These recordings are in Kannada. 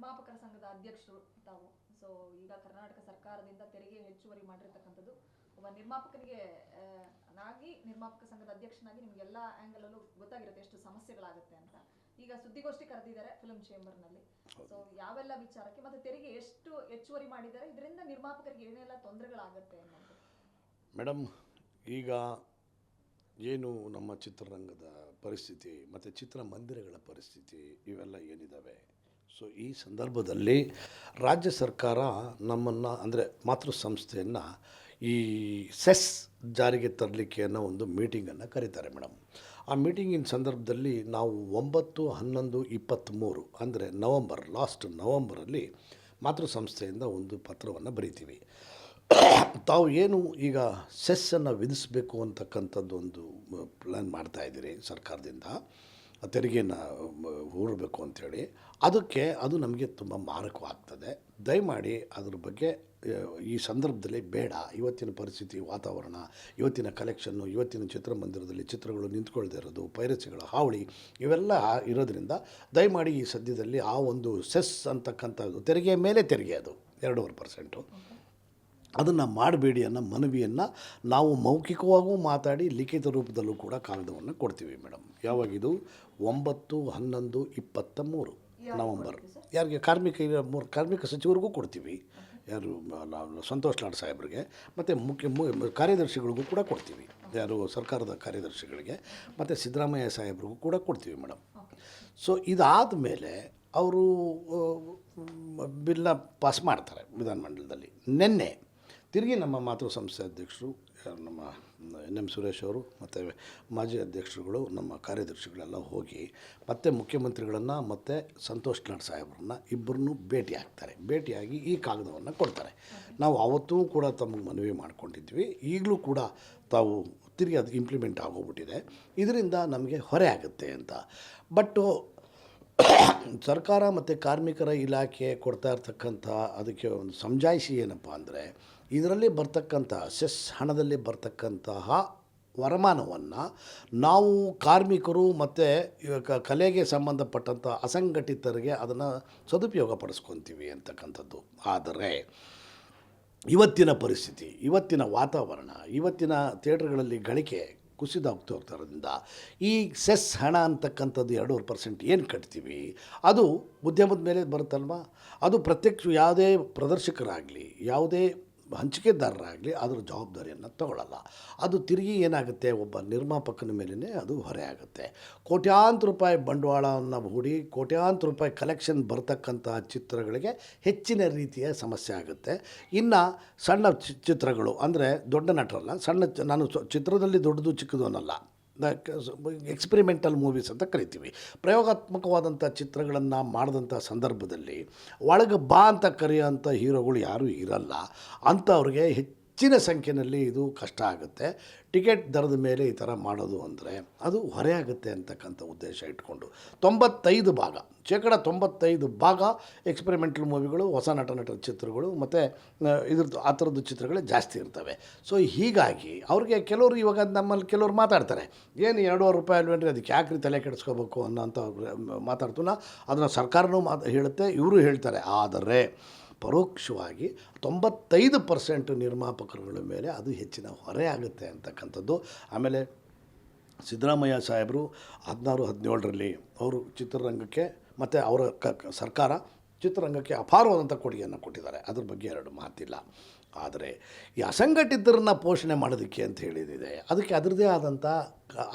ನಿರ್ಮಾಪಕರ ಸಂಘದ ಅಧ್ಯಕ್ಷರು ತಾವು. ಸೊ ಈಗ ಕರ್ನಾಟಕ ಸರ್ಕಾರದಿಂದ ತೆರಿಗೆ ಹೆಚ್ಚುವರಿ ಮಾಡಿರ್ತಕ್ಕಂಥದ್ದು ಒಬ್ಬ ನಿರ್ಮಾಪಕನಿಗೆ ನಿರ್ಮಾಪಕ ಸಂಘದ ಅಧ್ಯಕ್ಷನಾಗಿ ನಿಮಗೆಲ್ಲ ಆ್ಯಂಗಲಲ್ಲೂ ಗೊತ್ತಾಗಿರುತ್ತೆ ಎಷ್ಟು ಸಮಸ್ಯೆಗಳಾಗುತ್ತೆ ಅಂತ. ಈಗ ಸುದ್ದಿಗೋಷ್ಠಿ ಕರೆದಿದ್ದಾರೆ ಫಿಲ್ಮ್ ಚೇಂಬರ್ನಲ್ಲಿ. ಸೊ ಯಾವೆಲ್ಲ ವಿಚಾರಕ್ಕೆ ಮತ್ತೆ ತೆರಿಗೆ ಎಷ್ಟು ಹೆಚ್ಚುವರಿ ಮಾಡಿದ್ದಾರೆ, ಇದರಿಂದ ನಿರ್ಮಾಪಕರಿಗೆ ಏನೆಲ್ಲ ತೊಂದರೆಗಳಾಗುತ್ತೆ ಅನ್ನೋದು. ಮೇಡಮ್, ಈಗ ಏನು ನಮ್ಮ ಚಿತ್ರರಂಗದ ಪರಿಸ್ಥಿತಿ ಮತ್ತು ಚಿತ್ರಮಂದಿರಗಳ ಪರಿಸ್ಥಿತಿ ಇವೆಲ್ಲ ಏನಿದ್ದಾವೆ, ಸೊ ಈ ಸಂದರ್ಭದಲ್ಲಿ ರಾಜ್ಯ ಸರ್ಕಾರ ನಮ್ಮನ್ನು ಅಂದರೆ ಮಾತೃ ಸಂಸ್ಥೆಯನ್ನು ಈ ಸೆಸ್ ಜಾರಿಗೆ ತರಲಿಕ್ಕೆ ಅನ್ನೋ ಒಂದು ಮೀಟಿಂಗನ್ನು ಕರೀತಾರೆ ಮೇಡಮ್. ಆ ಮೀಟಿಂಗಿನ ಸಂದರ್ಭದಲ್ಲಿ ನಾವು 9-11-23 ಅಂದರೆ ಲಾಸ್ಟ್ ನವಂಬರಲ್ಲಿ ಮಾತೃ ಸಂಸ್ಥೆಯಿಂದ ಒಂದು ಪತ್ರವನ್ನು ಬರೀತೀವಿ. ತಾವು ಏನು ಈಗ ಸೆಸ್ಸನ್ನು ವಿಧಿಸಬೇಕು ಅಂತಕ್ಕಂಥದ್ದು ಒಂದು ಪ್ಲ್ಯಾನ್ ಮಾಡ್ತಾಯಿದ್ದೀರಿ ಸರ್ಕಾರದಿಂದ, ತೆರಿಗೆಯನ್ನು ಹೂಡಬೇಕು ಅಂಥೇಳಿ, ಅದು ನಮಗೆ ತುಂಬ ಮಾರಕವಾಗ್ತದೆ. ದಯಮಾಡಿ ಅದ್ರ ಬಗ್ಗೆ ಈ ಸಂದರ್ಭದಲ್ಲಿ ಬೇಡ. ಇವತ್ತಿನ ಪರಿಸ್ಥಿತಿ, ವಾತಾವರಣ, ಇವತ್ತಿನ ಕಲೆಕ್ಷನ್ನು, ಇವತ್ತಿನ ಚಿತ್ರಮಂದಿರದಲ್ಲಿ ಚಿತ್ರಗಳು ನಿಂತ್ಕೊಳ್ದೇ ಇರೋದು, ಪೈರಸಿಗಳ ಹಾವಳಿ ಇವೆಲ್ಲ ಇರೋದ್ರಿಂದ ದಯಮಾಡಿ ಈ ಸದ್ಯದಲ್ಲಿ ಆ ಒಂದು ಸೆಸ್ ಅಂತಕ್ಕಂಥದ್ದು ತೆರಿಗೆ ಮೇಲೆ ತೆರಿಗೆ, ಅದು 2.5%, ಅದನ್ನು ಮಾಡಬೇಡಿ ಅನ್ನೋ ಮನವಿಯನ್ನು ನಾವು ಮೌಖಿಕವಾಗೂ ಮಾತಾಡಿ ಲಿಖಿತ ರೂಪದಲ್ಲೂ ಕೂಡ ಕಾಗದವನ್ನು ಕೊಡ್ತೀವಿ ಮೇಡಮ್. ಯಾವಾಗಿದು 9-11-23 ನವಂಬರ್. ಯಾರಿಗೆ? ಕಾರ್ಮಿಕ ಸಚಿವರಿಗೂ ಕೊಡ್ತೀವಿ, ಯಾರು ಸಂತೋಷ್ ಲಾಡ್ ಸಾಹೇಬ್ರಿಗೆ, ಮತ್ತು ಕಾರ್ಯದರ್ಶಿಗಳಿಗೂ ಕೂಡ ಕೊಡ್ತೀವಿ, ಯಾರು ಸರ್ಕಾರದ ಕಾರ್ಯದರ್ಶಿಗಳಿಗೆ, ಮತ್ತು ಸಿದ್ದರಾಮಯ್ಯ ಸಾಹೇಬ್ರಿಗೂ ಕೂಡ ಕೊಡ್ತೀವಿ ಮೇಡಮ್. ಸೊ ಇದಾದ ಮೇಲೆ ಅವರು ಬಿಲ್ನ ಪಾಸ್ ಮಾಡ್ತಾರೆ ವಿಧಾನಮಂಡಲದಲ್ಲಿ. ನಿನ್ನೆ ತಿರುಗಿ ನಮ್ಮ ಮಾತೃ ಸಂಸ್ಥೆ ಅಧ್ಯಕ್ಷರು ನಮ್ಮ NM ಸುರೇಶ್ ಅವರು ಮತ್ತು ಮಾಜಿ ಅಧ್ಯಕ್ಷರುಗಳು, ನಮ್ಮ ಕಾರ್ಯದರ್ಶಿಗಳೆಲ್ಲ ಹೋಗಿ ಮತ್ತೆ ಮುಖ್ಯಮಂತ್ರಿಗಳನ್ನು ಮತ್ತು ಸಂತೋಷ್ ಲಾಡ್ ಸಾಹೇಬ್ರನ್ನ ಇಬ್ಬರನ್ನೂ ಭೇಟಿಯಾಗಿ ಈ ಕಾಗದವನ್ನು ಕೊಡ್ತಾರೆ. ನಾವು ಅವತ್ತೂ ಕೂಡ ತಮಗೆ ಮನವಿ ಮಾಡ್ಕೊಂಡಿದ್ವಿ, ಈಗಲೂ ಕೂಡ ತಾವು ತಿರುಗಿ ಅದು ಇಂಪ್ಲಿಮೆಂಟ್ ಆಗೋಗ್ಬಿಟ್ಟಿದೆ, ಇದರಿಂದ ನಮಗೆ ಹೊರೆ ಆಗುತ್ತೆ ಅಂತ. ಬಟ್ಟು ಸರ್ಕಾರ ಮತ್ತು ಕಾರ್ಮಿಕರ ಇಲಾಖೆ ಕೊಡ್ತಾ ಇರ್ತಕ್ಕಂಥ ಅದಕ್ಕೆ ಒಂದು ಸಮಜಾಯಿಷಿ ಏನಪ್ಪ ಅಂದರೆ, ಇದರಲ್ಲಿ ಬರ್ತಕ್ಕಂಥ ಸೆಸ್ ಹಣದಲ್ಲಿ ಬರ್ತಕ್ಕಂತಹ ವರಮಾನವನ್ನು ನಾವು ಕಾರ್ಮಿಕರು ಮತ್ತು ಕಲೆಗೆ ಸಂಬಂಧಪಟ್ಟಂಥ ಅಸಂಘಟಿತರಿಗೆ ಅದನ್ನು ಸದುಪಯೋಗ ಪಡಿಸ್ಕೊತೀವಿ ಅಂತಕ್ಕಂಥದ್ದು. ಆದರೆ ಇವತ್ತಿನ ಪರಿಸ್ಥಿತಿ, ಇವತ್ತಿನ ವಾತಾವರಣ, ಇವತ್ತಿನ ಥಿಯೇಟ್ರ್ಗಳಲ್ಲಿ ಗಳಿಕೆ ಕುಸಿದ ಹೋಗ್ತಿರೋದ್ರಿಂದ ಈ ಸೆಸ್ ಹಣ ಅಂತಕ್ಕಂಥದ್ದು 2% ಏನು ಕಟ್ತೀವಿ ಅದು ಉದ್ಯಮದ ಮೇಲೆ ಬರುತ್ತಲ್ವ. ಅದು ಪ್ರತ್ಯಕ್ಷ ಯಾವುದೇ ಪ್ರದರ್ಶಕರಾಗಲಿ ಯಾವುದೇ ಹಂಚಿಕೆದಾರರಾಗಲಿ ಅದರ ಜವಾಬ್ದಾರಿಯನ್ನು ತಗೊಳ್ಳಲ್ಲ. ಅದು ತಿರುಗಿ ಏನಾಗುತ್ತೆ, ಒಬ್ಬ ನಿರ್ಮಾಪಕನ ಮೇಲೇ ಅದು ಹೊರೆ ಆಗುತ್ತೆ. ಕೋಟ್ಯಾಂತರ ರೂಪಾಯಿ ಬಂಡವಾಳವನ್ನು ಹೂಡಿ ಕೋಟ್ಯಾಂತರ ರೂಪಾಯಿ ಕಲೆಕ್ಷನ್ ಬರ್ತಕ್ಕಂತಹ ಚಿತ್ರಗಳಿಗೆ ಹೆಚ್ಚಿನ ರೀತಿಯ ಸಮಸ್ಯೆ ಆಗುತ್ತೆ. ಇನ್ನು ಸಣ್ಣ ಚಿತ್ರಗಳು ಅಂದರೆ ದೊಡ್ಡ ನಟರಲ್ಲ, ನಾನು ಚಿತ್ರದಲ್ಲಿ ದೊಡ್ಡದು ಚಿಕ್ಕದು ಅನ್ನಲ್ಲ, ಎಕ್ಸ್ಪೆರಿಮೆಂಟಲ್ ಮೂವೀಸ್ ಅಂತ ಕರಿತೀವಿ. ಪ್ರಯೋಗಾತ್ಮಕವಾದಂಥ ಚಿತ್ರಗಳನ್ನು ಮಾಡಿದಂಥ ಸಂದರ್ಭದಲ್ಲಿ ಒಳಗೆ ಬಾ ಅಂತ ಕರೆಯೋಂಥ ಹೀರೋಗಳು ಯಾರೂ ಇರಲ್ಲ. ಅಂಥವ್ರಿಗೆ ಹೆಚ್ಚಿನ ಸಂಖ್ಯೆಯಲ್ಲಿ ಇದು ಕಷ್ಟ ಆಗುತ್ತೆ. ಟಿಕೆಟ್ ದರದ ಮೇಲೆ ಈ ಥರ ಮಾಡೋದು ಅಂದರೆ ಅದು ಹೊರೆ ಆಗುತ್ತೆ ಅಂತಕ್ಕಂಥ ಉದ್ದೇಶ ಇಟ್ಕೊಂಡು 95% ಎಕ್ಸ್ಪೆರಿಮೆಂಟಲ್ ಮೂವಿಗಳು, ಹೊಸ ನಟರ ಚಿತ್ರಗಳು ಮತ್ತು ಆ ಥರದ್ದು ಚಿತ್ರಗಳೇ ಜಾಸ್ತಿ ಇರ್ತವೆ. ಸೊ ಹೀಗಾಗಿ ಅವ್ರಿಗೆ ಕೆಲವರು ಇವಾಗ ನಮ್ಮಲ್ಲಿ ಕೆಲವರು ಮಾತಾಡ್ತಾರೆ, ಏನು 2.5 ರೂಪಾಯಿ ಅಲ್ವೇನ್ರಿ, ಅದಕ್ಕೆ ಯಾಕ್ರಿ ತಲೆ ಕೆಡಿಸ್ಕೋಬೇಕು ಅನ್ನೋಂಥ ಮಾತಾಡ್ತುನ ಅದನ್ನು ಸರ್ಕಾರನೂ ಹೇಳುತ್ತೆ, ಇವರು ಹೇಳ್ತಾರೆ. ಆದರೆ ಪರೋಕ್ಷವಾಗಿ 95% ನಿರ್ಮಾಪಕರುಗಳ ಮೇಲೆ ಅದು ಹೆಚ್ಚಿನ ಹೊರೆ ಆಗುತ್ತೆ ಅಂತಕ್ಕಂಥದ್ದು. ಆಮೇಲೆ ಸಿದ್ದರಾಮಯ್ಯ ಸಾಹೇಬರು 16-17ರಲ್ಲಿ ಅವರು ಚಿತ್ರರಂಗಕ್ಕೆ ಮತ್ತು ಅವರ ಸರ್ಕಾರ ಚಿತ್ರರಂಗಕ್ಕೆ ಅಪಾರವಾದಂಥ ಕೊಡುಗೆಯನ್ನು ಕೊಟ್ಟಿದ್ದಾರೆ, ಅದ್ರ ಬಗ್ಗೆ ಎರಡು ಮಾತಿಲ್ಲ. ಆದರೆ ಈ ಅಸಂಘಟಿತರನ್ನ ಪೋಷಣೆ ಮಾಡೋದಕ್ಕೆ ಅಂತ ಹೇಳಿದಿದೆ, ಅದಕ್ಕೆ ಅದರದ್ದೇ ಆದಂಥ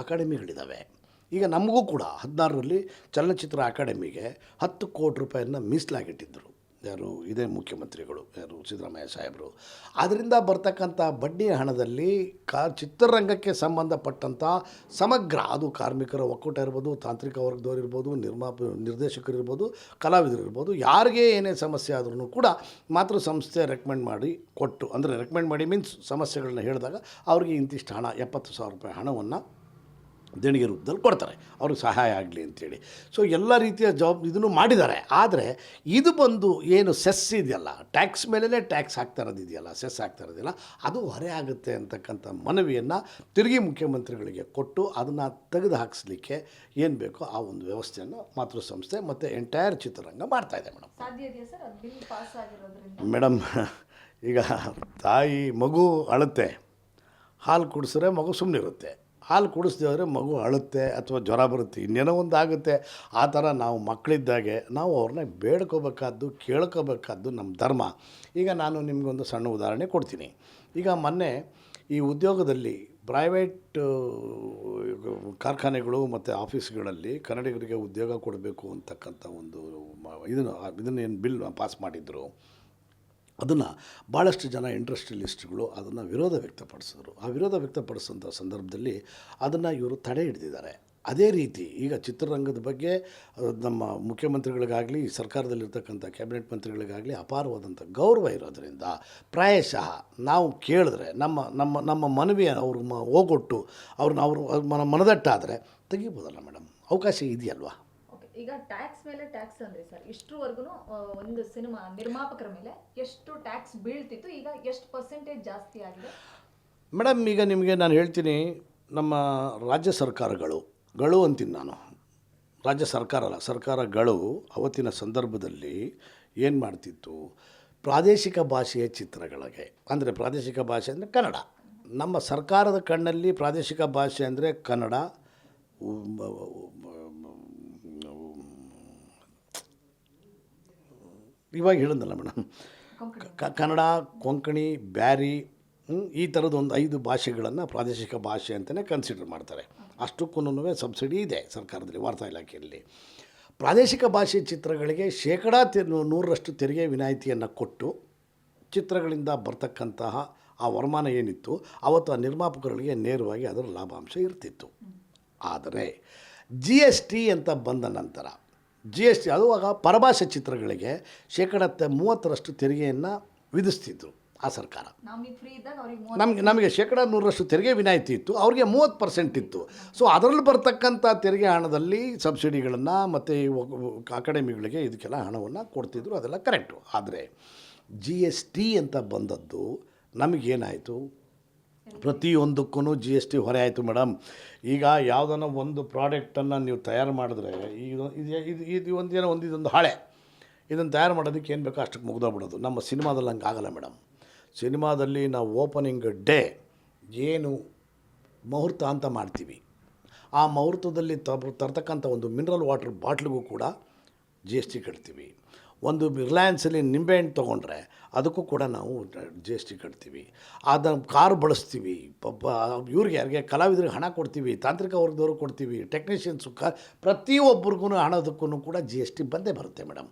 ಅಕಾಡೆಮಿಗಳಿದ್ದಾವೆ. ಈಗ ನಮಗೂ ಕೂಡ 16ರಲ್ಲಿ ಚಲನಚಿತ್ರ ಅಕಾಡೆಮಿಗೆ 10 ಕೋಟಿ ರೂಪಾಯಿಯನ್ನು ಮೀಸಲಾಗಿಟ್ಟಿದ್ದರು. ಯಾರು? ಇದೇ ಮುಖ್ಯಮಂತ್ರಿಗಳು, ಯಾರು? ಸಿದ್ದರಾಮಯ್ಯ ಸಾಹೇಬರು. ಅದರಿಂದ ಬರ್ತಕ್ಕಂಥ ಬಡ್ಡಿ ಹಣದಲ್ಲಿ ಚಿತ್ರರಂಗಕ್ಕೆ ಸಂಬಂಧಪಟ್ಟಂಥ ಸಮಗ್ರ, ಅದು ಕಾರ್ಮಿಕರ ಒಕ್ಕೂಟ ಇರ್ಬೋದು, ತಾಂತ್ರಿಕ ವರ್ಗದವ್ರು ಇರ್ಬೋದು, ನಿರ್ದೇಶಕರು ಇರ್ಬೋದು, ಕಲಾವಿದರು ಇರ್ಬೋದು, ಯಾರಿಗೆ ಏನೇ ಸಮಸ್ಯೆ ಆದ್ರೂ ಕೂಡ ಮಾತೃ ಸಂಸ್ಥೆ ರೆಕಮೆಂಡ್ ಮಾಡಿ ಕೊಟ್ಟು, ಅಂದರೆ ರೆಕಮೆಂಡ್ ಮಾಡಿ ಮೀನ್ಸ್ ಸಮಸ್ಯೆಗಳನ್ನ ಹೇಳಿದಾಗ ಅವ್ರಿಗೆ ಇಂತಿಷ್ಟು ಹಣ 70,000 ರೂಪಾಯಿ ಹಣವನ್ನು ದೇಣಿಗೆ ರೂಪದಲ್ಲಿ ಕೊಡ್ತಾರೆ, ಅವ್ರಿಗೆ ಸಹಾಯ ಆಗಲಿ ಅಂತೇಳಿ. ಸೊ ಎಲ್ಲ ರೀತಿಯ ಇದನ್ನು ಮಾಡಿದ್ದಾರೆ. ಆದರೆ ಇದು ಬಂದು ಏನು ಸೆಸ್ ಇದೆಯಲ್ಲ, ಟ್ಯಾಕ್ಸ್ ಮೇಲೇ ಟ್ಯಾಕ್ಸ್ ಹಾಕ್ತಾ ಇರೋದಿದೆಯಲ್ಲ, ಸೆಸ್ ಹಾಕ್ತಾ ಇರೋದಿಲ್ಲ, ಅದು ಹೊರೆ ಆಗುತ್ತೆ ಅಂತಕ್ಕಂಥ ಮನವಿಯನ್ನು ತಿರುಗಿ ಮುಖ್ಯಮಂತ್ರಿಗಳಿಗೆ ಕೊಟ್ಟು ಅದನ್ನು ತೆಗೆದು ಹಾಕಿಸ್ಲಿಕ್ಕೆ ಏನು ಬೇಕೋ ಆ ಒಂದು ವ್ಯವಸ್ಥೆಯನ್ನು ಮಾತೃ ಸಂಸ್ಥೆ ಮತ್ತು ಎಂಟೈರ್ ಚಿತ್ರರಂಗ ಮಾಡ್ತಾಯಿದೆ ಮೇಡಮ್. ಸಾಧ್ಯ ಇದೆಯಾ ಸರ್ ಅದು ಬಿಲ್ ಪಾಸ್ ಆಗಿರೋದ್ರಿಂದ? ಮೇಡಮ್, ಈಗ ತಾಯಿ ಮಗು ಅಳುತ್ತೆ, ಹಾಲು ಕುಡಿಸಿದ್ರೆ ಮಗು ಸುಮ್ಮನಿರುತ್ತೆ, ಹಾಲು ಕುಡಿಸ್ದೇವ್ರೆ ಮಗು ಅಳುತ್ತೆ ಅಥವಾ ಜ್ವರ ಬರುತ್ತೆ, ಇನ್ನೇನೋ ಒಂದು ಆಗುತ್ತೆ. ಆ ಥರ ನಾವು ಮಕ್ಕಳಿದ್ದಾಗೆ ನಾವು ಅವ್ರನ್ನ ಬೇಡ್ಕೋಬೇಕಾದ್ದು, ಕೇಳ್ಕೋಬೇಕಾದ್ದು ನಮ್ಮ ಧರ್ಮ. ಈಗ ನಾನು ನಿಮಗೊಂದು ಸಣ್ಣ ಉದಾಹರಣೆ ಕೊಡ್ತೀನಿ. ಈಗ ಮೊನ್ನೆ ಈ ಉದ್ಯೋಗದಲ್ಲಿ ಪ್ರೈವೇಟ್ ಕಾರ್ಖಾನೆಗಳು ಮತ್ತು ಆಫೀಸ್ಗಳಲ್ಲಿ ಕನ್ನಡಿಗರಿಗೆ ಉದ್ಯೋಗ ಕೊಡಬೇಕು ಅಂತಕ್ಕಂಥ ಒಂದು ಇದನ್ನು ಏನು ಬಿಲ್ ಪಾಸ್ ಮಾಡಿದ್ರು, ಅದನ್ನು ಭಾಳಷ್ಟು ಜನ ಇಂಡಸ್ಟ್ರಿಯಲಿಸ್ಟ್ಗಳು ಅದನ್ನು ವಿರೋಧ ವ್ಯಕ್ತಪಡಿಸಿದ್ರು. ಆ ವಿರೋಧ ವ್ಯಕ್ತಪಡಿಸೋಂಥ ಸಂದರ್ಭದಲ್ಲಿ ಅದನ್ನು ಇವರು ತಡೆ ಹಿಡಿದಿದ್ದಾರೆ. ಅದೇ ರೀತಿ ಈಗ ಚಿತ್ರರಂಗದ ಬಗ್ಗೆ ನಮ್ಮ ಮುಖ್ಯಮಂತ್ರಿಗಳಿಗಾಗಲಿ, ಸರ್ಕಾರದಲ್ಲಿರ್ತಕ್ಕಂಥ ಕ್ಯಾಬಿನೆಟ್ ಮಂತ್ರಿಗಳಿಗಾಗಲಿ ಅಪಾರವಾದಂಥ ಗೌರವ ಇರೋದರಿಂದ ಪ್ರಾಯಶಃ ನಾವು ಕೇಳಿದ್ರೆ ನಮ್ಮ ನಮ್ಮ ನಮ್ಮ ಮನವಿ ಅವ್ರ ಹೋಗೊಟ್ಟು ಅವ್ರ ಮನದಟ್ಟಾದರೆ ತೆಗಿಬೋದಲ್ಲ ಮೇಡಮ್, ಅವಕಾಶ ಇದೆಯಲ್ವಾ? ಈಗ ಟ್ಯಾಕ್ಸ್ ಮೇಲೆ ಟ್ಯಾಕ್ಸ್ ಅಂದರೆ ಸರ್, ಇಷ್ಟರವರೆಗೂ ಒಂದು ಸಿನಿಮಾ ನಿರ್ಮಾಪಕರ ಮೇಲೆ ಎಷ್ಟು ಟ್ಯಾಕ್ಸ್ ಬೀಳ್ತಿತ್ತು, ಈಗ ಎಷ್ಟು ಪರ್ಸೆಂಟೇಜ್ ಜಾಸ್ತಿ ಆಗಿದೆ ಮೇಡಮ್? ಈಗ ನಿಮಗೆ ನಾನು ಹೇಳ್ತೀನಿ, ನಮ್ಮ ರಾಜ್ಯ ಸರ್ಕಾರಗಳು ಅಂತೀನಿ ನಾನು, ರಾಜ್ಯ ಸರ್ಕಾರ ಅಲ್ಲ, ಸರ್ಕಾರಗಳು ಅವತ್ತಿನ ಸಂದರ್ಭದಲ್ಲಿ ಏನು ಮಾಡ್ತಿತ್ತು, ಪ್ರಾದೇಶಿಕ ಭಾಷೆಯ ಚಿತ್ರಗಳಿಗೆ, ಅಂದರೆ ಪ್ರಾದೇಶಿಕ ಭಾಷೆ ಅಂದರೆ ಕನ್ನಡ, ನಮ್ಮ ಸರ್ಕಾರದ ಕಣ್ಣಲ್ಲಿ ಪ್ರಾದೇಶಿಕ ಭಾಷೆ ಅಂದರೆ ಕನ್ನಡ, ಇವಾಗ ಹೇಳಿದ್ನಲ್ಲ ಮೇಡಮ್, ಕನ್ನಡ, ಕೊಂಕಣಿ, ಬ್ಯಾರಿ, ಈ ಥರದ್ದು ಒಂದು 5 ಭಾಷೆಗಳನ್ನು ಪ್ರಾದೇಶಿಕ ಭಾಷೆ ಅಂತಲೇ ಕನ್ಸಿಡರ್ ಮಾಡ್ತಾರೆ. ಅಷ್ಟಕ್ಕೂ ಸಬ್ಸಿಡಿ ಇದೆ ಸರ್ಕಾರದಲ್ಲಿ, ವಾರ್ತಾ ಇಲಾಖೆಯಲ್ಲಿ. ಪ್ರಾದೇಶಿಕ ಭಾಷೆ ಚಿತ್ರಗಳಿಗೆ 100% ತೆರಿಗೆ ವಿನಾಯಿತಿಯನ್ನು ಕೊಟ್ಟು ಚಿತ್ರಗಳಿಂದ ಬರ್ತಕ್ಕಂತಹ ಆ ವರಮಾನ ಏನಿತ್ತು ಅವತ್ತು ಆ ನಿರ್ಮಾಪಕರಿಗೆ ನೇರವಾಗಿ ಅದರ ಲಾಭಾಂಶ ಇರ್ತಿತ್ತು. ಆದರೆ GST ಅಂತ ಬಂದ ನಂತರ GST ಅದುವಾಗ ಪರಭಾಷೆ ಚಿತ್ರಗಳಿಗೆ 30% ತೆರಿಗೆಯನ್ನು ವಿಧಿಸ್ತಿದ್ರು ಆ ಸರ್ಕಾರ. ನಮಗೆ 100% ತೆರಿಗೆ ವಿನಾಯಿತಿ ಇತ್ತು, ಅವ್ರಿಗೆ 30% ಇತ್ತು. ಸೊ ಅದರಲ್ಲಿ ಬರ್ತಕ್ಕಂಥ ತೆರಿಗೆ ಹಣದಲ್ಲಿ ಸಬ್ಸಿಡಿಗಳನ್ನು ಮತ್ತು ಅಕಾಡೆಮಿಗಳಿಗೆ ಇದಕ್ಕೆಲ್ಲ ಹಣವನ್ನು ಕೊಡ್ತಿದ್ರು, ಅದೆಲ್ಲ ಕರೆಕ್ಟು. ಆದರೆ GST ಅಂತ ಬಂದದ್ದು ನಮಗೇನಾಯಿತು, ಪ್ರತಿಯೊಂದಕ್ಕೂ GST ಹೊರೆ ಆಯಿತು ಮೇಡಮ್. ಈಗ ಯಾವುದನ್ನ ಒಂದು ಪ್ರಾಡಕ್ಟನ್ನು ನೀವು ತಯಾರು ಮಾಡಿದ್ರೆ, ಇದೊಂದು ಹಾಳೆ, ಇದನ್ನು ತಯಾರು ಮಾಡೋದಕ್ಕೆ ಏನು ಬೇಕೋ ಅಷ್ಟಕ್ಕೆ ಮುಗ್ದೋಗ್ಬಿಡೋದು. ನಮ್ಮ ಸಿನಿಮಾದಲ್ಲಿ ಹಂಗೆ ಆಗಲ್ಲ ಮೇಡಮ್. ಸಿನಿಮಾದಲ್ಲಿ ನಾವು ಓಪನಿಂಗ್ ಡೇ ಏನು ಮುಹೂರ್ತ ಅಂತ ಮಾಡ್ತೀವಿ, ಆ ಮುಹೂರ್ತದಲ್ಲಿ ತರ್ತಕ್ಕಂಥ ಒಂದು ಮಿನರಲ್ ವಾಟರ್ ಬಾಟ್ಲಿಗೂ ಕೂಡ GST ಕಟ್ತೀವಿ. ಒಂದು ರಿಲಯನ್ಸಲ್ಲಿ ನಿಂಬೆಹಣ್ಣು ತೊಗೊಂಡ್ರೆ ಅದಕ್ಕೂ ಕೂಡ ನಾವು GST ಕಟ್ತೀವಿ. ಅದನ್ನು ಕಾರು ಬಳಸ್ತೀವಿ, ಯಾರಿಗೆ ಕಲಾವಿದರಿಗೆ ಹಣ ಕೊಡ್ತೀವಿ, ತಾಂತ್ರಿಕ ವರ್ಗದವ್ರಿಗೆ ಕೊಡ್ತೀವಿ, ಟೆಕ್ನಿಷಿಯನ್ಸು ಪ್ರತಿಯೊಬ್ಬರಿಗೂ ಹಣದಕ್ಕೂ ಕೂಡ GST ಬಂದೇ ಬರುತ್ತೆ ಮೇಡಮ್.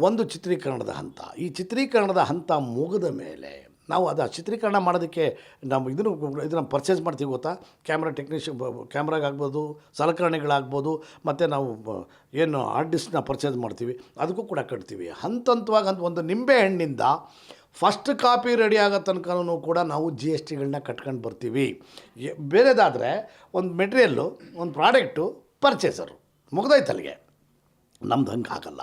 ಒಂದು ಚಿತ್ರೀಕರಣದ ಹಂತ, ಈ ಚಿತ್ರೀಕರಣದ ಹಂತ ಮುಗಿದ ಮೇಲೆ ನಾವು ಅದು ಚಿತ್ರೀಕರಣ ಮಾಡೋದಕ್ಕೆ ನಾವು ಇದನ್ನು ಪರ್ಚೇಸ್ ಮಾಡ್ತೀವಿ ಗೊತ್ತಾ, ಕ್ಯಾಮ್ರಾಗಾಗ್ಬೋದು, ಸಲಕರಣೆಗಳಾಗ್ಬೋದು, ಮತ್ತು ನಾವು ಏನು ಹಾರ್ಡ್ ಡಿಸ್ಕ್ನ ಪರ್ಚೇಸ್ ಮಾಡ್ತೀವಿ ಅದಕ್ಕೂ ಕೂಡ ಕಟ್ತೀವಿ. ಹಂತವಾಗಿ ಒಂದು ನಿಂಬೆ ಹಣ್ಣಿಂದ ಫಸ್ಟ್ ಕಾಪಿ ರೆಡಿ ಆಗೋ ತನಕನೂ ಕೂಡ ನಾವು GSTಗಳನ್ನ ಕಟ್ಕೊಂಡು ಬರ್ತೀವಿ. ಬೇರೆದಾದರೆ ಒಂದು ಮೆಟೀರಿಯಲ್ಲು, ಒಂದು ಪ್ರಾಡಕ್ಟು, ಪರ್ಚೇಸರು ಮುಗ್ದೋಯ್ತು ಅಲ್ಲಿಗೆ. ನಮ್ದು ಹಂಗೆ ಆಗಲ್ಲ.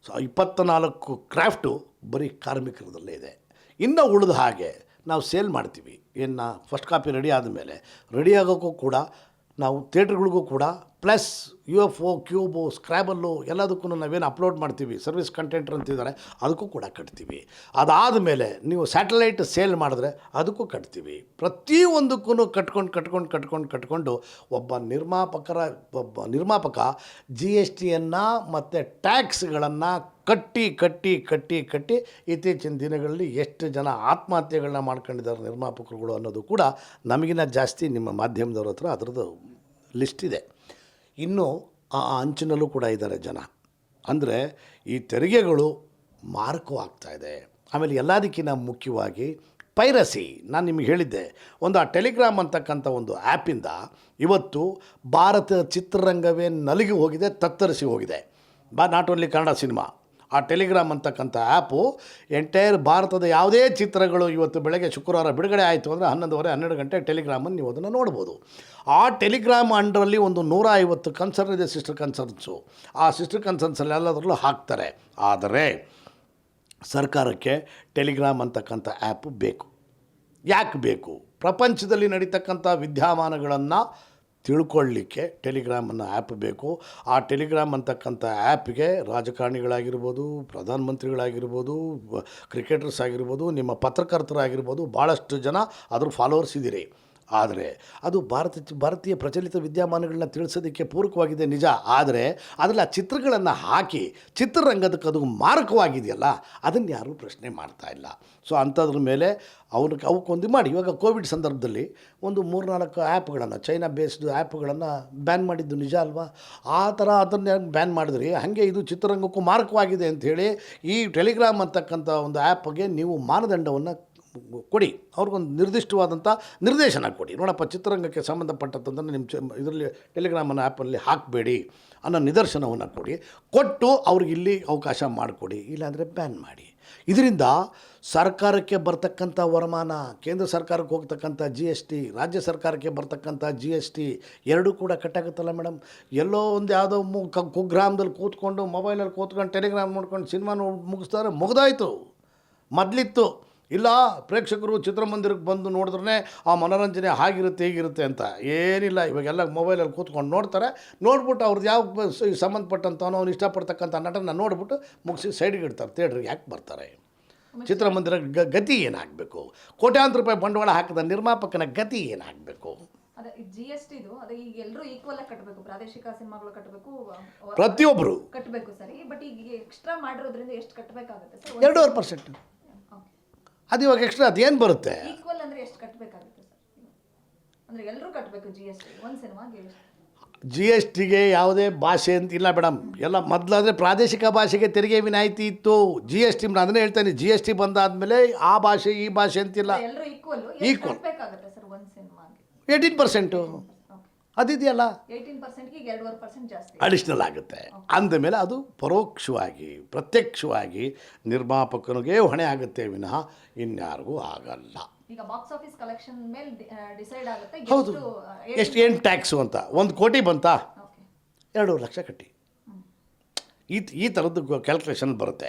ಸೊ 24 ಕ್ರಾಫ್ಟು ಬರೀ ಕಾರ್ಮಿಕರದಲ್ಲೇ ಇದೆ. ಇನ್ನು ಉಳಿದ ಹಾಗೆ ನಾವು ಸೇಲ್ ಮಾಡ್ತೀವಿ. ಇನ್ನು ಫಸ್ಟ್ ಕಾಪಿ ರೆಡಿ ಆದಮೇಲೆ ರೆಡಿ ಆಗೋಕ್ಕೂ ಕೂಡ ನಾವು ಥಿಯೇಟ್ರ್ಗಳಿಗೂ ಕೂಡ ಪ್ಲಸ್ UFO, ಕ್ಯೂಬು, ಸ್ಕ್ರ್ಯಾಬಲ್ಲು ಎಲ್ಲದಕ್ಕೂ ನಾವೇನು ಅಪ್ಲೋಡ್ ಮಾಡ್ತೀವಿ, ಸರ್ವಿಸ್ ಕಂಟೆಂಟ್ರ್ ಅಂತಿದ್ದಾರೆ, ಅದಕ್ಕೂ ಕೂಡ ಕಟ್ತೀವಿ. ಅದಾದಮೇಲೆ ನೀವು ಸ್ಯಾಟಲೈಟ್ ಸೇಲ್ ಮಾಡಿದ್ರೆ ಅದಕ್ಕೂ ಕಟ್ತೀವಿ. ಪ್ರತಿಯೊಂದಕ್ಕೂ ಕಟ್ಕೊಂಡು ಒಬ್ಬ ನಿರ್ಮಾಪಕ GSTಯನ್ನು ಮತ್ತು ಟ್ಯಾಕ್ಸ್ಗಳನ್ನು ಕಟ್ಟಿ ಇತ್ತೀಚಿನ ದಿನಗಳಲ್ಲಿ ಎಷ್ಟು ಜನ ಆತ್ಮಹತ್ಯೆಗಳನ್ನ ಮಾಡ್ಕೊಂಡಿದ್ದಾರೆ ನಿರ್ಮಾಪಕರುಗಳು ಅನ್ನೋದು ಕೂಡ ನಮಗಿನ್ನ ಜಾಸ್ತಿ ನಿಮ್ಮ ಮಾಧ್ಯಮದವ್ರ ಹತ್ರ ಅದರದ್ದು ಲಿಸ್ಟ್ ಇದೆ. ಇನ್ನೂ ಆ ಅಂಚಿನಲ್ಲೂ ಕೂಡ ಇದ್ದಾರೆ ಜನ. ಅಂದರೆ ಈ ತೆರಿಗೆಗಳು ಮಾರಕವಾಗ್ತಾಯಿದೆ. ಆಮೇಲೆ ಎಲ್ಲದಕ್ಕಿಂತ ಮುಖ್ಯವಾಗಿ ಪೈರಸಿ. ನಾನು ನಿಮಗೆ ಹೇಳಿದ್ದೆ, ಒಂದು ಆ ಟೆಲಿಗ್ರಾಮ್ ಅಂತಕ್ಕಂಥ ಒಂದು ಆ್ಯಪಿಂದ ಇವತ್ತು ಭಾರತ ಚಿತ್ರರಂಗವೇ ನಲುಗಿ ಹೋಗಿದೆ, ತತ್ತರಿಸಿ ಹೋಗಿದೆ. ನಾಟ್ ಓನ್ಲಿ ಕನ್ನಡ ಸಿನಿಮಾ, ಆ ಟೆಲಿಗ್ರಾಮ್ ಅಂತಕ್ಕಂಥ ಆ್ಯಪು ಎಂಟೈರ್ ಭಾರತದ ಯಾವುದೇ ಚಿತ್ರಗಳು ಇವತ್ತು ಬೆಳಗ್ಗೆ ಶುಕ್ರವಾರ ಬಿಡುಗಡೆ ಆಯಿತು ಅಂದರೆ 11:30 12 ಗಂಟೆ ಟೆಲಿಗ್ರಾಮನ್ನು ನೀವು ಅದನ್ನು ನೋಡ್ಬೋದು. ಆ ಟೆಲಿಗ್ರಾಮ್ ಅಂಡರಲ್ಲಿ ಒಂದು 150 ಕನ್ಸರ್ನ್ ಇದೆ, ಸಿಸ್ಟರ್ ಕನ್ಸರ್ನ್ಸು. ಆ ಸಿಸ್ಟರ್ ಕನ್ಸರ್ನ್ಸಲ್ಲಿ ಎಲ್ಲದರಲ್ಲೂ ಹಾಕ್ತಾರೆ. ಆದರೆ ಸರ್ಕಾರಕ್ಕೆ ಟೆಲಿಗ್ರಾಮ್ ಅಂತಕ್ಕಂಥ ಆ್ಯಪು ಬೇಕು. ಯಾಕೆ ಬೇಕು? ಪ್ರಪಂಚದಲ್ಲಿ ನಡೀತಕ್ಕಂಥ ವಿದ್ಯಮಾನಗಳನ್ನು ತಿಳ್ಕೊಳ್ಳಿಕ್ಕೆ ಟೆಲಿಗ್ರಾಮನ್ನು ಆ್ಯಪ್ ಬೇಕು. ಆ ಟೆಲಿಗ್ರಾಮ್ ಅಂತಕ್ಕಂಥ ಆ್ಯಪ್ಗೆ ರಾಜಕಾರಣಿಗಳಾಗಿರ್ಬೋದು, ಪ್ರಧಾನಮಂತ್ರಿಗಳಾಗಿರ್ಬೋದು, ಕ್ರಿಕೆಟರ್ಸ್ ಆಗಿರ್ಬೋದು, ನಿಮ್ಮ ಪತ್ರಕರ್ತರಾಗಿರ್ಬೋದು, ಭಾಳಷ್ಟು ಜನ ಅದ್ರ ಫಾಲೋವರ್ಸ್ ಇದ್ದೀರಿ. ಆದರೆ ಅದು ಭಾರತೀಯ ಪ್ರಚಲಿತ ವಿದ್ಯಮಾನಗಳನ್ನ ತಿಳಿಸೋದಕ್ಕೆ ಪೂರಕವಾಗಿದೆ ನಿಜ. ಆದರೆ ಅದರಲ್ಲಿ ಆ ಚಿತ್ರಗಳನ್ನು ಹಾಕಿ ಚಿತ್ರರಂಗದಕ್ಕೆ ಅದು ಮಾರಕವಾಗಿದೆಯಲ್ಲ, ಅದನ್ನು ಯಾರೂ ಪ್ರಶ್ನೆ ಮಾಡ್ತಾ ಇಲ್ಲ. ಸೊ ಅಂಥದ್ರ ಮೇಲೆ ಅವಕ್ಕೊಂದು ಮಾಡಿ. ಇವಾಗ ಕೋವಿಡ್ ಸಂದರ್ಭದಲ್ಲಿ ಒಂದು 3-4 ಆ್ಯಪ್ಗಳನ್ನು, ಚೈನಾ ಬೇಸ್ಡ್ ಆ್ಯಪ್ಗಳನ್ನು ಬ್ಯಾನ್ ಮಾಡಿದ್ದು ನಿಜ ಅಲ್ವಾ? ಆ ಥರ ಅದನ್ನು ಬ್ಯಾನ್ ಮಾಡಿದ್ರಿ. ಹಾಗೆ ಇದು ಚಿತ್ರರಂಗಕ್ಕೂ ಮಾರಕವಾಗಿದೆ ಅಂಥೇಳಿ ಈ ಟೆಲಿಗ್ರಾಮ್ ಅಂತಕ್ಕಂಥ ಒಂದು ಆ್ಯಪ್ಗೆ ನೀವು ಮಾನದಂಡವನ್ನು ಕೊಡಿ. ಅವ್ರಿಗೊಂದು ನಿರ್ದಿಷ್ಟವಾದಂಥ ನಿರ್ದೇಶನ ಕೊಡಿ. ನೋಡಪ್ಪ, ಚಿತ್ರರಂಗಕ್ಕೆ ಸಂಬಂಧಪಟ್ಟಂತಂದ್ರೆ ನಿಮ್ಮ ಇದರಲ್ಲಿ ಟೆಲಿಗ್ರಾಮನ್ನು ಆ್ಯಪಲ್ಲಿ ಹಾಕಬೇಡಿ ಅನ್ನೋ ನಿದರ್ಶನವನ್ನು ಕೊಟ್ಟು ಅವ್ರಿಗೆ ಇಲ್ಲಿ ಅವಕಾಶ ಮಾಡಿಕೊಡಿ, ಇಲ್ಲಾಂದರೆ ಬ್ಯಾನ್ ಮಾಡಿ. ಇದರಿಂದ ಸರ್ಕಾರಕ್ಕೆ ಬರ್ತಕ್ಕಂಥ ವರಮಾನ, ಕೇಂದ್ರ ಸರ್ಕಾರಕ್ಕೆ ಹೋಗ್ತಕ್ಕಂಥ GST, ರಾಜ್ಯ ಸರ್ಕಾರಕ್ಕೆ ಬರ್ತಕ್ಕಂಥ GST ಎರಡೂ ಕೂಡ ಕಟ್ಟಾಗುತ್ತಲ್ಲ ಮೇಡಮ್. ಎಲ್ಲೋ ಒಂದು ಯಾವುದೋ ಕುಗ್ರಾಮದಲ್ಲಿ ಕೂತ್ಕೊಂಡು ಮೊಬೈಲಲ್ಲಿ ಕೂತ್ಕೊಂಡು ಟೆಲಿಗ್ರಾಮ್ ನೋಡ್ಕೊಂಡು ಸಿನಿಮಾ ಮುಗಿಸ್ತಾರೆ, ಮುಗ್ದಾಯಿತು. ಮೊದಲಿತ್ತು ಇಲ್ಲ, ಪ್ರೇಕ್ಷಕರು ಚಿತ್ರಮಂದಿರಕ್ಕೆ ಬಂದು ನೋಡಿದ್ರೆ ಆ ಮನೋರಂಜನೆ ಹಾಗಿರುತ್ತೆ ಹೀಗಿರುತ್ತೆ ಅಂತ ಏನಿಲ್ಲ. ಇವಾಗೆಲ್ಲ ಮೊಬೈಲಲ್ಲಿ ಕೂತ್ಕೊಂಡು ನೋಡ್ತಾರೆ. ನೋಡ್ಬಿಟ್ಟು ಅವ್ರದ್ದು ಯಾವ ಸಂಬಂಧಪಟ್ಟಂಥವನು ಅವ್ನು ಇಷ್ಟಪಡ್ತಕ್ಕಂಥ ನಟನ ನೋಡ್ಬಿಟ್ಟು ಮುಗಿಸಿ ಸೈಡ್ಗೆ ಇಡ್ತಾರೆ. ಥಿಯೇಟ್ರಿಗೆ ಯಾಕೆ ಬರ್ತಾರೆ? ಚಿತ್ರಮಂದಿರ ಗತಿ ಏನಾಗಬೇಕು? ಕೋಟ್ಯಾಂತರ ರೂಪಾಯಿ ಬಂಡವಾಳ ಹಾಕಿದ ನಿರ್ಮಾಪಕನ ಗತಿ ಏನಾಗಬೇಕು? ಅದೇ GST ಅದೇ ಈಗ ಎಲ್ಲರೂ ಈಕ್ವಲ್ ಆಗಿ ಕಟ್ಟಬೇಕು. ಪ್ರಾದೇಶಿಕ ಸಿನಿಮಾಗಳು ಕಟ್ಟಬೇಕು, ಪ್ರತಿಯೊಬ್ಬರು ಕಟ್ಟಬೇಕು ಸರಿ. ಬಟ್ ಈಗ ಎಕ್ಸ್ಟ್ರಾ ಮಾಡಿರೋದ್ರಿಂದ ಎಷ್ಟು ಕಟ್ಟಬೇಕಾಗುತ್ತೆ ಸರ್? 2.5%. ಅದು ಇವಾಗ ಎಕ್ಸ್ಟ್ರಾ ಅದೇನು ಬರುತ್ತೆ? ಈಕ್ವಲ್ ಅಂದರೆ ಎಷ್ಟು ಕಟ್ಟಬೇಕಾಗುತ್ತೆ ಸರ್? ಅಂದರೆ ಎಲ್ಲರೂ ಕಟ್ಟಬೇಕು GST ಒಂದು ಸಿನಿಮಾಗೆ? GSTಗೆ ಯಾವುದೇ ಭಾಷೆ ಅಂತಿಲ್ಲ ಮೇಡಮ್. ಎಲ್ಲ ಮೊದಲಾದರೆ ಪ್ರಾದೇಶಿಕ ಭಾಷೆಗೆ ತೆರಿಗೆ ವಿನಾಯಿತಿ ಇತ್ತು. GST ಅದನ್ನೇ ಹೇಳ್ತಾನೆ, GST ಬಂದಾದಮೇಲೆ ಆ ಭಾಷೆ ಈ ಭಾಷೆ ಅಂತಿಲ್ಲ, ಎಲ್ಲರೂ ಈಕ್ವಲ್ ಕಟ್ಟಬೇಕಾಗುತ್ತೆ ಸರ್ ಒಂದು ಸಿನಿಮಾಗೆ. 18% ಅದಿದೆಯಲ್ಲ, 18%ಗೆ 2.5% ಜಾಸ್ತಿ ಅಡಿಷ್ನಲ್ ಆಗುತ್ತೆ. ಅಂದಮೇಲೆ ಅದು ಪರೋಕ್ಷವಾಗಿ ಪ್ರತ್ಯಕ್ಷವಾಗಿ ನಿರ್ಮಾಪಕನಿಗೆ ಹೊಣೆ ಆಗುತ್ತೆ ವಿನಃ ಇನ್ಯಾರಿಗೂ ಆಗಲ್ಲ. ಈಗ ಬಾಕ್ಸ್ ಆಫೀಸ್ ಕಲೆಕ್ಷನ್ ಮೇಲೆ ಡಿಸೈಡ್ ಆಗುತ್ತೆ. ಹೌದು, ಏನು ಟ್ಯಾಕ್ಸು ಅಂತ. 1 ಕೋಟಿ ಬಂತಾ, 2 ಲಕ್ಷ ಕಟ್ಟಿ. ಈ ಥರದ್ದು ಕ್ಯಾಲ್ಕುಲೇಷನ್ ಬರುತ್ತೆ.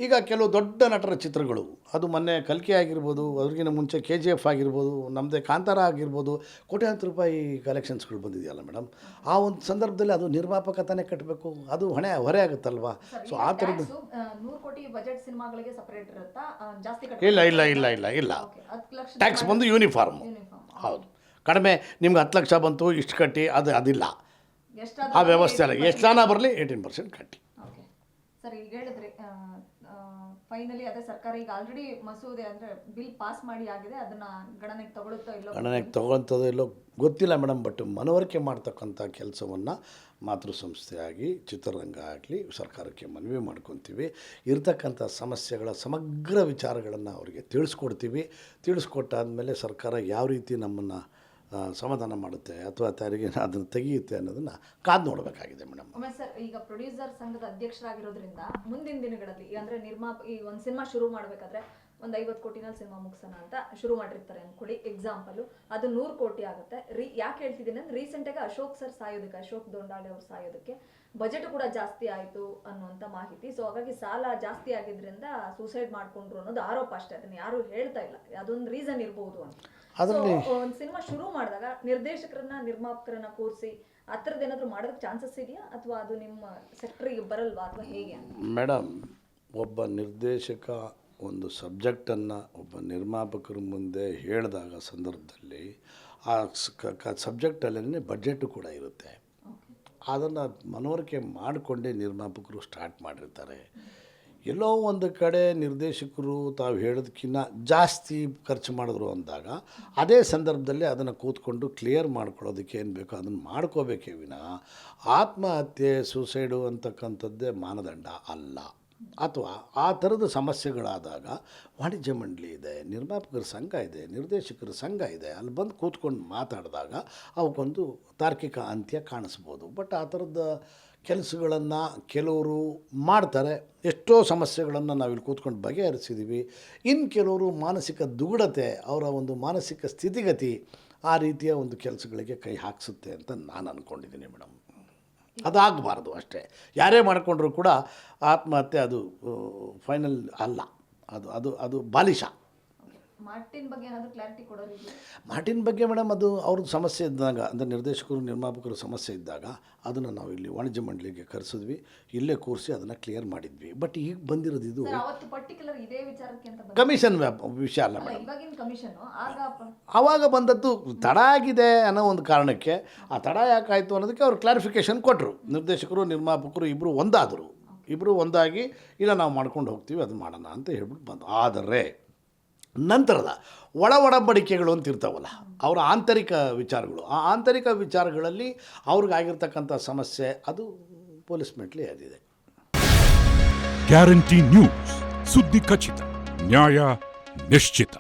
ಈಗ ಕೆಲವು ದೊಡ್ಡ ನಟರ ಚಿತ್ರಗಳು, ಅದು ಮೊನ್ನೆ ಕಲ್ಕಿ ಆಗಿರ್ಬೋದು, ಅವ್ರಿಗಿನ ಮುಂಚೆ KGF ಆಗಿರ್ಬೋದು, ನಮ್ಮದೇ ಕಾಂತಾರ ಆಗಿರ್ಬೋದು, ಕೋಟ್ಯಾಂತರ ರೂಪಾಯಿ ಕಲೆಕ್ಷನ್ಸ್ಗಳು ಬಂದಿದೆಯಲ್ಲ ಮೇಡಮ್. ಆ ಒಂದು ಸಂದರ್ಭದಲ್ಲಿ ಅದು ನಿರ್ಮಾಪಕ ತಾನೇ ಕಟ್ಟಬೇಕು, ಅದು ಹೊರೆ ಆಗುತ್ತಲ್ವಾ? ಸೊ ಆ ಥರದ್ದು 100 ಕೋಟಿ ಬಜೆಟ್ ಸಿನಿಮಾಗಳಿಗೆ ಸಪರೇಟ್ ಇರುತ್ತಾ? ಜಾಸ್ತಿ ಇಲ್ಲ. ಟ್ಯಾಕ್ಸ್ ಬಂದು ಯೂನಿಫಾರ್ಮ್. ಹೌದು, ಕಡಿಮೆ ನಿಮ್ಗೆ 10 ಲಕ್ಷ ಬಂತು ಇಷ್ಟು ಕಟ್ಟಿ, ಅದಿಲ್ಲ. ಆ ವ್ಯವಸ್ಥೆ ಅಲ್ಲ. ಎಷ್ಟು ಜನ ಬರಲಿ 18% ಕಟ್ಟಿ. ಸರ್, ಈಗ ಹೇಳಿದ್ರಿ ಫೈನಲಿ ಅದೇ ಸರ್ಕಾರ ಈಗ ಆಲ್ರೆಡಿ ಮಸೂದೆ ಅಂದರೆ ಬಿಲ್ ಪಾಸ್ ಮಾಡಿ ಆಗಿದೆ, ಅದನ್ನು ಗಣನೆಗೆ ತಗೊಳ್ತದೋ ಇಲ್ಲೋ ಗೊತ್ತಿಲ್ಲ ಮೇಡಮ್. ಬಟ್ ಮನವರಿಕೆ ಮಾಡ್ತಕ್ಕಂಥ ಕೆಲಸವನ್ನು ಮಾತೃಸಂಸ್ಥೆಯಾಗಿ ಚಿತ್ರರಂಗ ಆಗಲಿ ಸರ್ಕಾರಕ್ಕೆ ಮನವಿ ಮಾಡ್ಕೊತೀವಿ. ಇರ್ತಕ್ಕಂಥ ಸಮಸ್ಯೆಗಳ ಸಮಗ್ರ ವಿಚಾರಗಳನ್ನು ಅವರಿಗೆ ತಿಳಿಸ್ಕೊಟ್ಟಾದಮೇಲೆ ಸರ್ಕಾರ ಯಾವ ರೀತಿ ನಮ್ಮನ್ನು ಸಮಾಧಾನ ಮಾಡುತ್ತೆ ಅಥವಾ ತೆರಿಗೆ ಅದನ್ನು ತೆಗೆಯುತ್ತೆ ಅನ್ನೋದನ್ನು ಕಾದು ನೋಡಬೇಕಾಗಿದೆ ಮೇಡಮ್. ಸರ್, ಈಗ ಪ್ರೊಡ್ಯೂಸರ್ ಸಂಘದ ಅಧ್ಯಕ್ಷರಾಗಿರೋದ್ರಿಂದ ಮುಂದಿನ ದಿನಗಳಲ್ಲಿ ಅಂದರೆ ಈ ಒಂದು ಸಿನಿಮಾ ಶುರು ಮಾಡಬೇಕಾದ್ರೆ ಒಂದು 50 ಕೋಟಿನಲ್ಲಿ ಸಿನಿಮಾ ಮುಗಿಸೋಣ ಅಂತ ಶುರು ಮಾಡಿರ್ತಾರೆ ಅಂದ್ಕೊಳ್ಳಿ, ಎಕ್ಸಾಂಪಲು. ಅದು 100 ಕೋಟಿ ಆಗುತ್ತೆ. ಯಾಕೆ ಹೇಳ್ತಿದ್ದೀನಿ ಅಂದರೆ ರೀಸೆಂಟಾಗಿ ಅಶೋಕ್ ದೊಂಡಾಳೆ ಅವ್ರು ಸಾಯೋದಕ್ಕೆ ಬಜೆಟ್ ಕೂಡ ಜಾಸ್ತಿ ಆಯಿತು ಅನ್ನುವಂಥ ಮಾಹಿತಿ. ಸೊ ಹಾಗಾಗಿ ಸಾಲ ಜಾಸ್ತಿ ಆಗಿದ್ರಿಂದ ಸೂಸೈಡ್ ಮಾಡ್ಕೊಂಡ್ರು ಅನ್ನೋದು ಆರೋಪ ಅಷ್ಟೇ, ಅದನ್ನು ಯಾರು ಹೇಳ್ತಾ ಇಲ್ಲ. ಅದೊಂದು ರೀಸನ್ ಇರ್ಬೋದು ಅಂತ. ಒಂದು ಸಿನಿಮಾ ಶುರು ಮಾಡಿದಾಗ ನಿರ್ಮಾಪಕರನ್ನ ಕೂರಿಸಿ ಆ ಥರದ್ದು ಏನಾದರೂ ಮಾಡೋದಕ್ಕೆ ಚಾನ್ಸಸ್ ಇದೆಯಾ, ಅಥವಾ ಅದು ನಿಮ್ಮ ಸೆಕ್ಟರಿಗೆ ಬರಲ್ವಾ, ಅಥವಾ ಹೇಗೆ? ಮೇಡಮ್, ಒಬ್ಬ ನಿರ್ದೇಶಕ ಒಂದು ಸಬ್ಜೆಕ್ಟನ್ನು ಒಬ್ಬ ನಿರ್ಮಾಪಕರ ಮುಂದೆ ಹೇಳಿದಾಗ ಸಂದರ್ಭದಲ್ಲಿ ಆ ಸಬ್ಜೆಕ್ಟಲ್ಲೇ ಬಡ್ಜೆಟು ಕೂಡ ಇರುತ್ತೆ. ಅದನ್ನು ಮನವರಿಕೆ ಮಾಡಿಕೊಂಡೇ ನಿರ್ಮಾಪಕರು ಸ್ಟಾರ್ಟ್ ಮಾಡಿರ್ತಾರೆ. ಎಲ್ಲೋ ಒಂದು ಕಡೆ ನಿರ್ದೇಶಕರು ತಾವು ಹೇಳೋದಕ್ಕಿಂತ ಜಾಸ್ತಿ ಖರ್ಚು ಮಾಡಿದ್ರು ಅಂದಾಗ ಅದೇ ಸಂದರ್ಭದಲ್ಲಿ ಅದನ್ನು ಕೂತ್ಕೊಂಡು ಕ್ಲಿಯರ್ ಮಾಡ್ಕೊಳ್ಳೋದಕ್ಕೆ ಏನು ಬೇಕೋ ಅದನ್ನು ಮಾಡ್ಕೋಬೇಕೇ ವಿನಃ ಆತ್ಮಹತ್ಯೆ ಸೂಸೈಡು ಅಂತಕ್ಕಂಥದ್ದೇ ಮಾನದಂಡ ಅಲ್ಲ. ಅಥವಾ ಆ ಥರದ ಸಮಸ್ಯೆಗಳಾದಾಗ ವಾಣಿಜ್ಯ ಮಂಡಳಿ ಇದೆ, ನಿರ್ಮಾಪಕರ ಸಂಘ ಇದೆ, ನಿರ್ದೇಶಕರ ಸಂಘ ಇದೆ, ಅಲ್ಲಿ ಬಂದು ಕೂತ್ಕೊಂಡು ಮಾತಾಡಿದಾಗ ಅವಕ್ಕೊಂದು ತಾರ್ಕಿಕ ಅಂತ್ಯ ಕಾಣಿಸ್ಬೋದು. ಬಟ್ ಆ ಥರದ ಕೆಲಸಗಳನ್ನು ಕೆಲವರು ಮಾಡ್ತಾರೆ. ಎಷ್ಟೋ ಸಮಸ್ಯೆಗಳನ್ನು ನಾವಿಲ್ಲಿ ಕೂತ್ಕೊಂಡು ಬಗೆಹರಿಸಿದ್ದೀವಿ. ಇನ್ನು ಕೆಲವರು ಮಾನಸಿಕ ದುಗುಡತೆ, ಅವರ ಒಂದು ಮಾನಸಿಕ ಸ್ಥಿತಿಗತಿ ಆ ರೀತಿಯ ಒಂದು ಕೆಲಸಗಳಿಗೆ ಕೈ ಹಾಕಿಸುತ್ತೆ ಅಂತ ನಾನು ಅಂದ್ಕೊಂಡಿದ್ದೀನಿ ಮೇಡಮ್. ಅದಾಗಬಾರ್ದು ಅಷ್ಟೇ. ಯಾರೇ ಮಾಡಿಕೊಂಡ್ರೂ ಕೂಡ ಆತ್ಮಹತ್ಯೆ ಅದು ಫೈನಲ್ ಅಲ್ಲ, ಅದು ಅದು ಅದು ಬಾಲಿಶ. ಮಾರ್ಟಿನ್ ಬಗ್ಗೆ ಏನಾದರೂ ಕ್ಲಾರಿಟಿ ಕೊಡೋರು? ಮಾರ್ಟಿನ್ ಬಗ್ಗೆ ಮೇಡಮ್, ಅದು ಅವ್ರದ್ದು ಸಮಸ್ಯೆ ಇದ್ದಾಗ, ಅಂದರೆ ನಿರ್ದೇಶಕರು ನಿರ್ಮಾಪಕರು ಸಮಸ್ಯೆ ಇದ್ದಾಗ ಅದನ್ನು ನಾವು ಇಲ್ಲಿ ವಾಣಿಜ್ಯ ಮಂಡಳಿಗೆ ಕರೆಸಿದ್ವಿ, ಇಲ್ಲೇ ಕೂರಿಸಿ ಅದನ್ನು ಕ್ಲಿಯರ್ ಮಾಡಿದ್ವಿ. ಬಟ್ ಈಗ ಬಂದಿರೋದು ಇದು ಅವತ್ತು ಪರ್ಟಿಕ್ಯುಲರ್ ಇದೇ ವಿಚಾರಕ್ಕೆ ಅಂತ ಕಮಿಷನ್ ವಿಷಯ ಅಲ್ಲ ಮೇಡಮ್. ಇವಾಗಿನ ಕಮಿಷನ್ ಆವಾಗ ಬಂದದ್ದು ತಡ ಆಗಿದೆ ಅನ್ನೋ ಒಂದು ಕಾರಣಕ್ಕೆ. ಆ ತಡ ಯಾಕಾಯಿತು ಅನ್ನೋದಕ್ಕೆ ಅವ್ರು ಕ್ಲಾರಿಫಿಕೇಷನ್ ಕೊಟ್ಟರು. ನಿರ್ದೇಶಕರು ನಿರ್ಮಾಪಕರು ಇಬ್ಬರು ಒಂದಾಗಿ ಇಲ್ಲ ನಾವು ಮಾಡ್ಕೊಂಡು ಹೋಗ್ತೀವಿ, ಅದು ಮಾಡೋಣ ಅಂತ ಹೇಳ್ಬಿಟ್ಟು ಬಂದು. ಆದರೆ ನಂತರದ ಒಡಂಬಡಿಕೆಗಳು ಅಂತ ಇರ್ತಾವಲ್ಲ, ಅವರ ಆಂತರಿಕ ವಿಚಾರಗಳು, ಆ ಆಂತರಿಕ ವಿಚಾರಗಳಲ್ಲಿ ಅವ್ರಿಗಾಗಿರ್ತಕ್ಕಂಥ ಸಮಸ್ಯೆ ಅದು ಪೊಲೀಸ್ ಮೆಟ್ಲಿ ಅದಿದೆ. ಗ್ಯಾರಂಟಿ ನ್ಯೂಸ್, ಸುದ್ದಿ ಖಚಿತ, ನ್ಯಾಯ ನಿಶ್ಚಿತ.